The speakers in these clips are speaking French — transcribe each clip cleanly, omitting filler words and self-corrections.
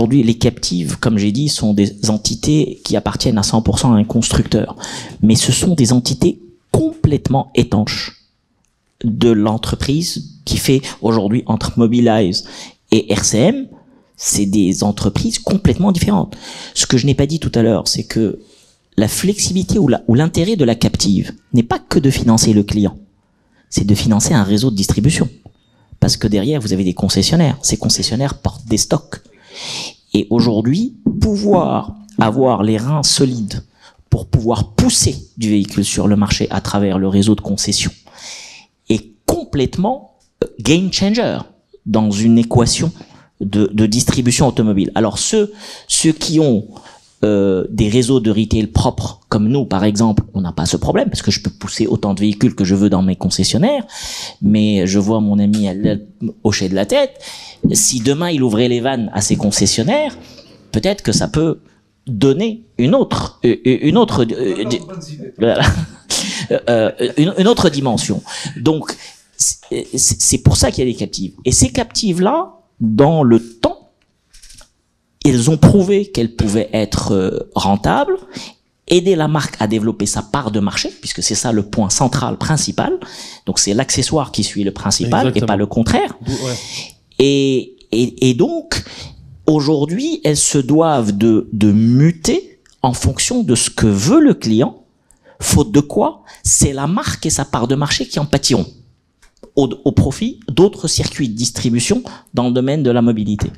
aujourd'hui, les captives, comme j'ai dit, sont des entités qui appartiennent à 100% à un constructeur. Mais ce sont des entités complètement étanches de l'entreprise qui fait aujourd'hui entre Mobilize et RCM. C'est des entreprises complètement différentes. Ce que je n'ai pas dit tout à l'heure, c'est que la flexibilité ou l'intérêt de la captive n'est pas que de financer le client. C'est de financer un réseau de distribution. Parce que derrière, vous avez des concessionnaires. Ces concessionnaires portent des stocks. Et aujourd'hui, pouvoir avoir les reins solides pour pouvoir pousser du véhicule sur le marché à travers le réseau de concession est complètement game changer dans une équation de distribution automobile. Alors ceux qui ont des réseaux de retail propres, comme nous par exemple, on n'a pas ce problème parce que je peux pousser autant de véhicules que je veux dans mes concessionnaires, mais je vois mon ami hocher de la tête. Si demain il ouvrait les vannes à ses concessionnaires, peut-être que ça peut donner une autre dimension. Donc c'est pour ça qu'il y a des captives. Et ces captives-là, dans le temps, elles ont prouvé qu'elles pouvaient être rentables, aider la marque à développer sa part de marché, puisque c'est ça le point central, principal. Donc c'est l'accessoire qui suit le principal. Exactement. Et pas le contraire. Ouais. Et donc, aujourd'hui, elles se doivent de muter en fonction de ce que veut le client, faute de quoi, c'est la marque et sa part de marché qui en pâtiront, au profit d'autres circuits de distribution dans le domaine de la mobilité.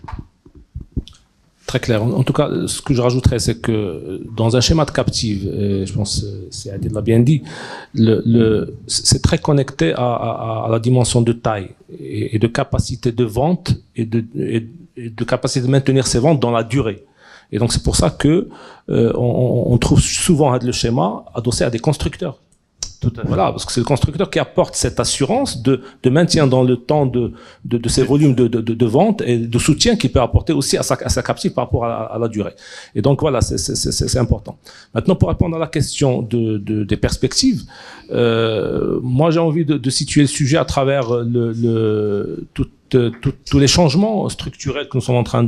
Très clair. En tout cas, ce que je rajouterais, c'est que dans un schéma de captive, et je pense que c'est Adil l'a bien dit, c'est très connecté à la dimension de taille et de capacité de vente et de capacité de maintenir ses ventes dans la durée. Et donc c'est pour ça que on trouve souvent le schéma adossé à des constructeurs. Voilà, parce que c'est le constructeur qui apporte cette assurance de maintien dans le temps de ces volumes de vente et de soutien qu'il peut apporter aussi à sa captive par rapport à la durée. Et donc voilà, c'est important. Maintenant, pour répondre à la question des perspectives, moi j'ai envie de situer le sujet à travers tous les changements structurels que nous sommes en train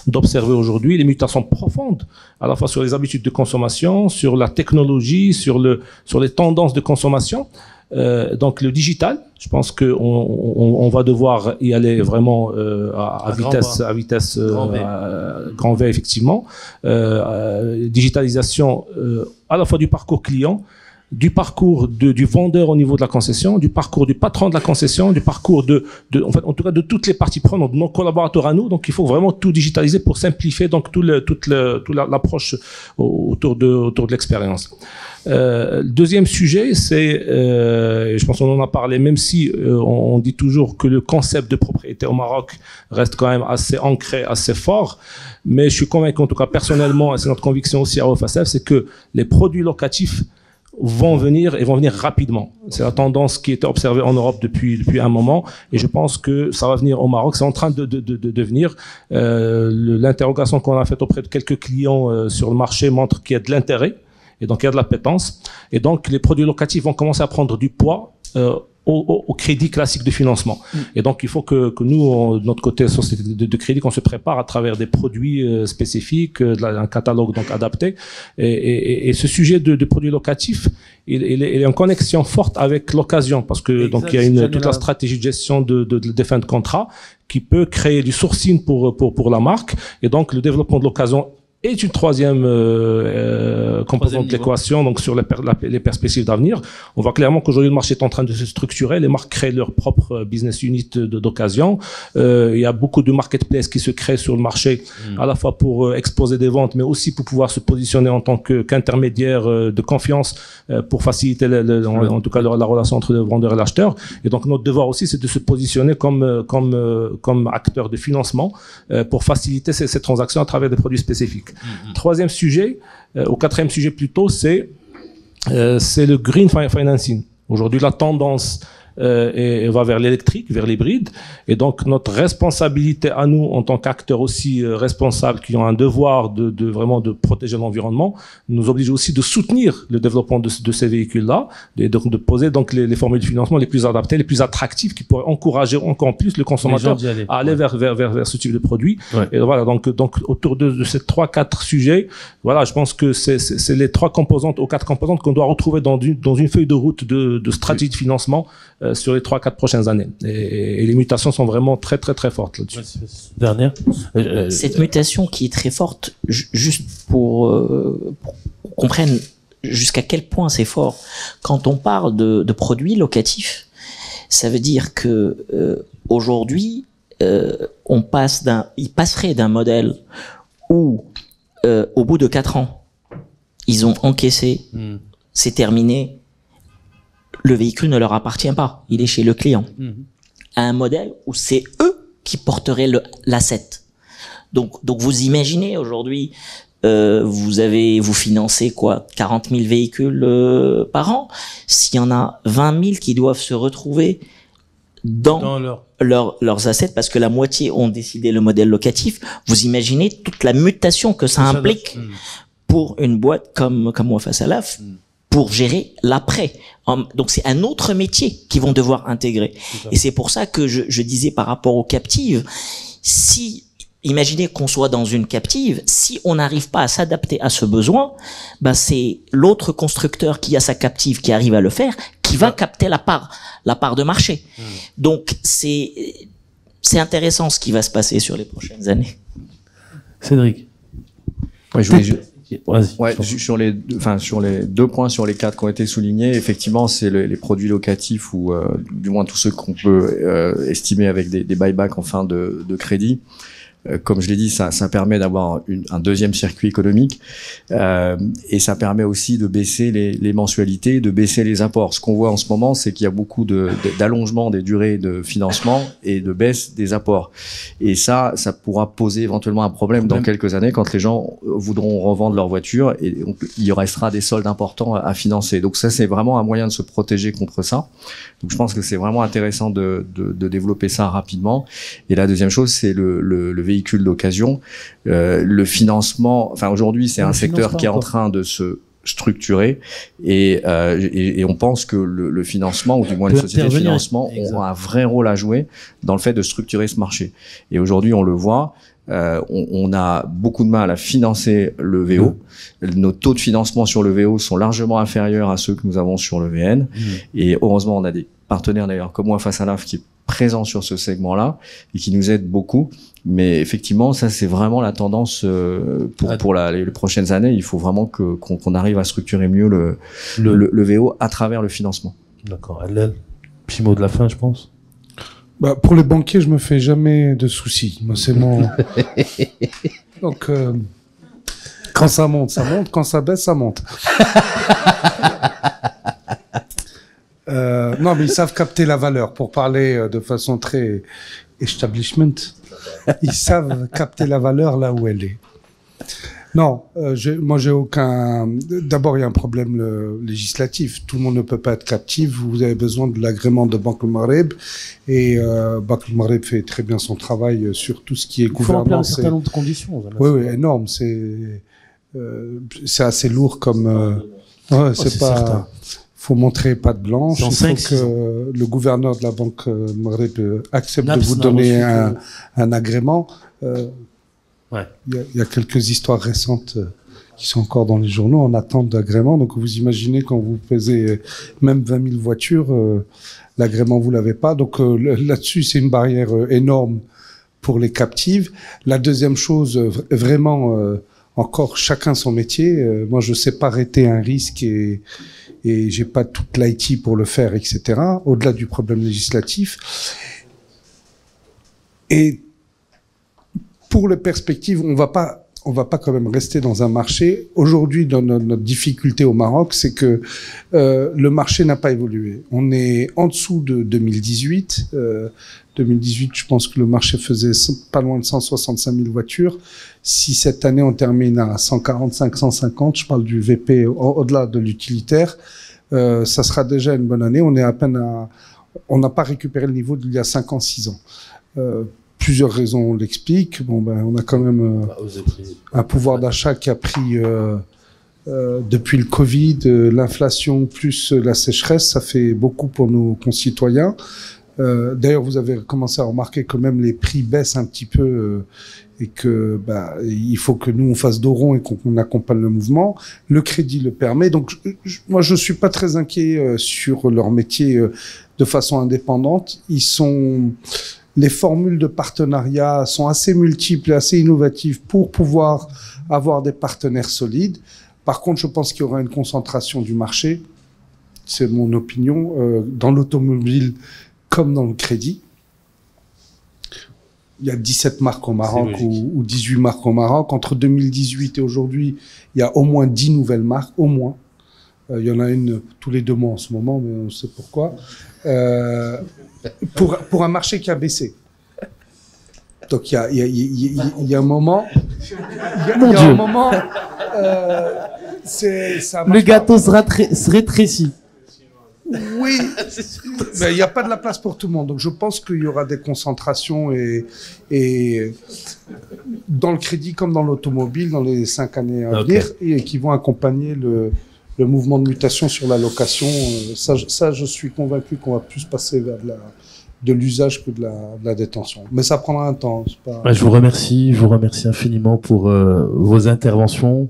d'observer aujourd'hui, les mutations profondes, à la fois sur les habitudes de consommation, sur la technologie, sur les tendances de consommation. Donc le digital, je pense qu'on va devoir y aller vraiment à vitesse grand V effectivement. Digitalisation à la fois du parcours client, du parcours du vendeur au niveau de la concession, du parcours du patron de la concession, du parcours en tout cas de toutes les parties prenantes, de nos collaborateurs à nous. Donc il faut vraiment tout digitaliser pour simplifier donc toute l'approche autour de l'expérience. Deuxième sujet, c'est, je pense qu'on en a parlé, même si on dit toujours que le concept de propriété au Maroc reste quand même assez ancré, assez fort, mais je suis convaincu, en tout cas personnellement, et c'est notre conviction aussi à OFSF, c'est que les produits locatifs vont venir rapidement. C'est la tendance qui était observée en Europe depuis un moment et je pense que ça va venir au Maroc. C'est en train de venir. L'interrogation qu'on a faite auprès de quelques clients sur le marché montre qu'il y a de l'intérêt et donc il y a de l'appétence. Et donc les produits locatifs vont commencer à prendre du poids au crédit classique de financement. Et donc, il faut que nous, de notre côté, société de crédit, qu'on se prépare à travers des produits spécifiques, un catalogue donc adapté. Et ce sujet de produits locatifs, il est en connexion forte avec l'occasion, parce que donc il y a toute la stratégie de gestion des fins de contrat qui peut créer du sourcing pour la marque, et donc le développement de l'occasion est une troisième composante de l'équation, donc sur les perspectives d'avenir. On voit clairement qu'aujourd'hui le marché est en train de se structurer, les marques créent leur propre business unit d'occasion. Il y a beaucoup de marketplaces qui se créent sur le marché, à la fois pour exposer des ventes, mais aussi pour pouvoir se positionner en tant qu'intermédiaire de confiance pour faciliter en tout cas la relation entre le vendeur et l'acheteur. Et donc notre devoir aussi, c'est de se positionner comme acteur de financement pour faciliter ces transactions à travers des produits spécifiques. Troisième sujet, ou quatrième sujet plutôt, c'est le green financing. Aujourd'hui, la tendance et va vers l'électrique, vers l'hybride. Et donc notre responsabilité à nous, en tant qu'acteurs aussi responsables, qui ont un devoir de vraiment de protéger l'environnement, nous oblige aussi de soutenir le développement de ces véhicules-là, et donc de poser donc les formules de financement les plus adaptées, les plus attractives, qui pourraient encourager encore plus le consommateur à aller vers ce type de produit. Ouais. Et voilà, donc autour de ces 3-4 sujets, voilà, je pense que c'est les 3 composantes ou 4 composantes qu'on doit retrouver dans une feuille de route de stratégie de financement sur les 3-4 prochaines années. Et les mutations sont vraiment très très très fortes là-dessus. Dernière. Cette mutation qui est très forte, juste pour qu'on comprenne jusqu'à quel point c'est fort. Quand on parle de produits locatifs, ça veut dire que aujourd'hui, il passerait d'un modèle où au bout de 4 ans, ils ont encaissé, c'est terminé, le véhicule ne leur appartient pas, il est chez le client, à un modèle où c'est eux qui porteraient l'asset. Donc vous imaginez aujourd'hui, vous financez quoi, 40 000 véhicules par an. S'il y en a 20 000 qui doivent se retrouver dans leurs assets, parce que la moitié ont décidé le modèle locatif, vous imaginez toute la mutation que ça implique pour une boîte comme Wafa Salaf, pour gérer l'après. Donc c'est un autre métier qu'ils vont devoir intégrer. Et c'est pour ça que je disais par rapport aux captives, imaginez qu'on soit dans une captive, si on n'arrive pas à s'adapter à ce besoin, c'est l'autre constructeur qui a sa captive qui arrive à le faire, qui va capter la part de marché. Donc c'est intéressant ce qui va se passer sur les prochaines années. Cédric. Ouais, sur les 2 points sur les 4 qui ont été soulignés, effectivement, c'est les produits locatifs ou du moins tous ceux qu'on peut estimer avec des buybacks en fin de crédit. Comme je l'ai dit, ça permet d'avoir un deuxième circuit économique et ça permet aussi de baisser les mensualités, de baisser les apports. Ce qu'on voit en ce moment, c'est qu'il y a beaucoup d'allongement des durées de financement et de baisse des apports. Et ça pourra poser éventuellement un problème dans quelques années quand les gens voudront revendre leur voiture et il restera des soldes importants à financer. Donc ça, c'est vraiment un moyen de se protéger contre ça. Donc je pense que c'est vraiment intéressant de développer ça rapidement. Et la deuxième chose, c'est le véhicule d'occasion. Le financement, aujourd'hui, c'est un secteur qui est en train de se structurer et on pense que le financement, ou du moins les sociétés de financement, ont un vrai rôle à jouer dans le fait de structurer ce marché. Et aujourd'hui, on le voit, on a beaucoup de mal à financer le VO. Nos taux de financement sur le VO sont largement inférieurs à ceux que nous avons sur le VN. Et heureusement, on a des partenaires d'ailleurs comme Wafa Salaf qui est présent sur ce segment-là et qui nous aide beaucoup. Mais effectivement, ça c'est vraiment la tendance pour les prochaines années. Il faut vraiment qu'on arrive à structurer mieux le VO à travers le financement. D'accord. Allel, petit mot de la fin, je pense. Pour les banquiers, je me fais jamais de soucis. Moi, c'est mon. Donc, quand ça monte, ça monte. Quand ça baisse, ça monte. Non, mais ils savent capter la valeur. Pour parler de façon très establishment, ils savent capter la valeur là où elle est. Non, moi j'ai aucun. D'abord, il y a un problème législatif. Tout le monde ne peut pas être captif. Vous avez besoin de l'agrément de Banque Maghreb et Banque Maghreb fait très bien son travail sur tout ce qui est gouvernance. Il faut remplir un certain nombre de conditions. Oui, énorme. C'est assez lourd comme. C'est pas. Certain. Faut montrer patte blanche. Il faut que le gouverneur de la Banque Maghreb accepte de vous donner un agrément. Il y a quelques histoires récentes qui sont encore dans les journaux en attente d'agrément. Donc vous imaginez quand vous pesez même 20 000 voitures, l'agrément vous l'avez pas. Donc là-dessus c'est une barrière énorme pour les captives. La deuxième chose, vraiment encore chacun son métier. Moi je sais pas arrêter un risque et j'ai pas toute l'IT pour le faire, etc. Au-delà du problème législatif. Et pour les perspectives, on va pas quand même rester dans un marché. Aujourd'hui, dans notre difficulté au Maroc, c'est que le marché n'a pas évolué. On est en dessous de 2018. 2018, je pense que le marché faisait pas loin de 165 000 voitures. Si cette année on termine à 145, 150, je parle du VP au-delà de l'utilitaire, ça sera déjà une bonne année. On est à peine on n'a pas récupéré le niveau d'il y a 5 ans, 6 ans. Plusieurs raisons l'expliquent. Bon, ben, on a quand même un pouvoir d'achat qui a pris depuis le Covid, l'inflation plus la sécheresse, ça fait beaucoup pour nos concitoyens. D'ailleurs, vous avez commencé à remarquer que même les prix baissent un petit peu et que il faut que nous on fasse dos rond et qu'on accompagne le mouvement. Le crédit le permet. Donc, moi, je suis pas très inquiet sur leur métier de façon indépendante. Les formules de partenariat sont assez multiples et assez innovatives pour pouvoir avoir des partenaires solides. Par contre, je pense qu'il y aura une concentration du marché. C'est mon opinion dans l'automobile comme dans le crédit. Il y a 17 marques au Maroc ou 18 marques au Maroc. Entre 2018 et aujourd'hui, il y a au moins 10 nouvelles marques, au moins. Il y en a une tous les 2 mois en ce moment, mais on sait pourquoi. Pour un marché qui a baissé. Donc il y a un moment... Il y a un moment... le gâteau se rétrécit. Oui, mais il n'y a pas de la place pour tout le monde. Donc je pense qu'il y aura des concentrations et dans le crédit comme dans l'automobile dans les 5 années à venir et qui vont accompagner le mouvement de mutation sur la location. Ça, je suis convaincu qu'on va plus passer vers de l'usage que de la détention. Mais ça prendra un temps. Je vous remercie infiniment pour vos interventions,